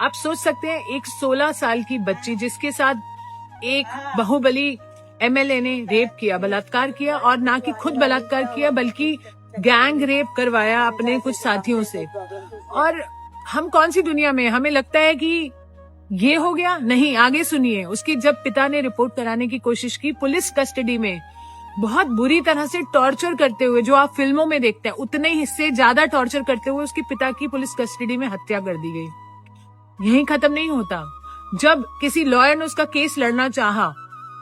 आप सोच सकते हैं एक 16 साल की बच्ची जिसके साथ एक बाहुबली एमएलए ने रेप किया, बलात्कार किया, और ना कि खुद बलात्कार किया बल्कि गैंग रेप करवाया अपने कुछ साथियों से। और हम कौन सी दुनिया में, हमें लगता है कि ये हो गया। नहीं, आगे सुनिए। उसकी जब पिता ने रिपोर्ट कराने की कोशिश की, पुलिस कस्टडी में बहुत बुरी तरह से टॉर्चर करते हुए, जो आप फिल्मों में देखते हैं उतने ही से ज्यादा टॉर्चर करते हुए उसके पिता की पुलिस कस्टडी में हत्या कर दी गई। यही खत्म नहीं होता। जब किसी लॉयर ने उसका केस लड़ना चाहा,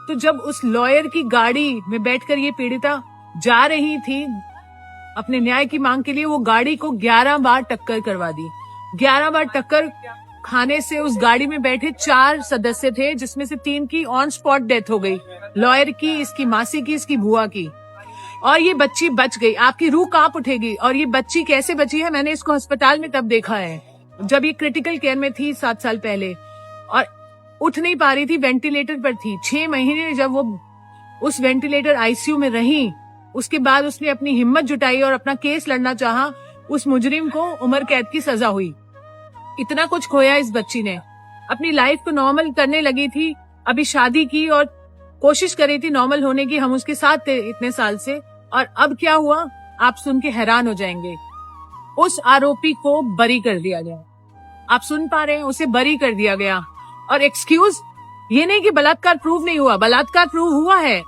तो जब उस लॉयर की गाड़ी में बैठकर ये पीड़िता जा रही थी अपने न्याय की मांग के लिए, वो गाड़ी को 11 बार टक्कर करवा दी। 11 बार टक्कर खाने से उस गाड़ी में बैठे 4 सदस्य थे, जिसमें से 3 की ऑन स्पॉट डेथ हो गई, लॉयर की, इसकी मासी की, इसकी बुआ की, और ये बच्ची बच गई। आपकी रूह कांप उठेगी। और ये बच्ची कैसे बची है, मैंने इसको अस्पताल में तब देखा है जब ये क्रिटिकल केयर में थी 7 साल पहले, और उठ नहीं पा रही थी, वेंटिलेटर पर थी। 6 महीने जब वो उस वेंटिलेटर आईसीयू में रही, उसके बाद उसने अपनी हिम्मत जुटाई और अपना केस लड़ना चाहा। उस मुजरिम को उम्र कैद की सजा हुई। इतना कुछ खोया इस बच्ची ने। अपनी लाइफ को नॉर्मल करने लगी थी, अभी शादी की और कोशिश कर रही थी नॉर्मल होने की। हम उसके साथ थे इतने साल से, और अब क्या हुआ आप सुन के हैरान हो जाएंगे। उस आरोपी को बरी कर दिया गया। आप सुन पा रहे हैं, उसे बरी कर दिया गया। और एक्सक्यूज, ये नहीं कि बलात्कार प्रूव नहीं हुआ, बलात्कार प्रूव हुआ है,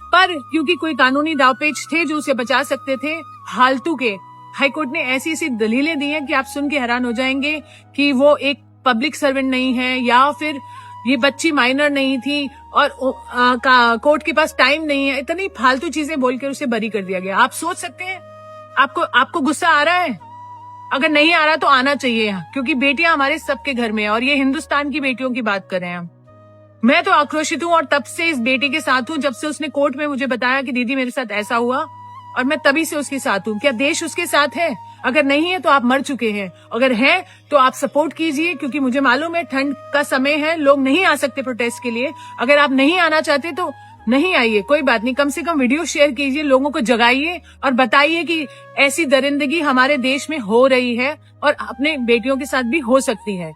पर क्योंकि कोई कानूनी दावपेच थे जो उसे बचा सकते थे, फालतू के हाईकोर्ट ने ऐसी ऐसी दलीलें दी हैं कि आप सुन के हैरान हो जाएंगे कि वो एक पब्लिक सर्वेंट नहीं है, या फिर ये बच्ची माइनर नहीं थी, और कोर्ट के पास टाइम नहीं है। इतनी फालतू चीजें बोलकर उसे बरी कर दिया गया। आप सोच सकते हैं, आपको गुस्सा आ रहा है? अगर नहीं आ रहा तो आना चाहिए, क्योंकि बेटियां हमारे सबके घर में है, और ये हिंदुस्तान की बेटियों की बात कर रहे हैं हम। मैं तो आक्रोशित हूँ, और तब से इस बेटी के साथ हूँ जब से उसने कोर्ट में मुझे बताया कि दीदी मेरे साथ ऐसा हुआ, और मैं तभी से उसके साथ हूँ। क्या देश उसके साथ है? अगर नहीं है तो आप मर चुके हैं। अगर है तो आप सपोर्ट कीजिए, क्योंकि मुझे मालूम है ठंड का समय है, लोग नहीं आ सकते प्रोटेस्ट के लिए। अगर आप नहीं आना चाहते तो नहीं आइए, कोई बात नहीं। कम से कम वीडियो शेयर कीजिए, लोगों को जगाइए और बताइए कि ऐसी दरिंदगी हमारे देश में हो रही है और अपने बेटियों के साथ भी हो सकती है।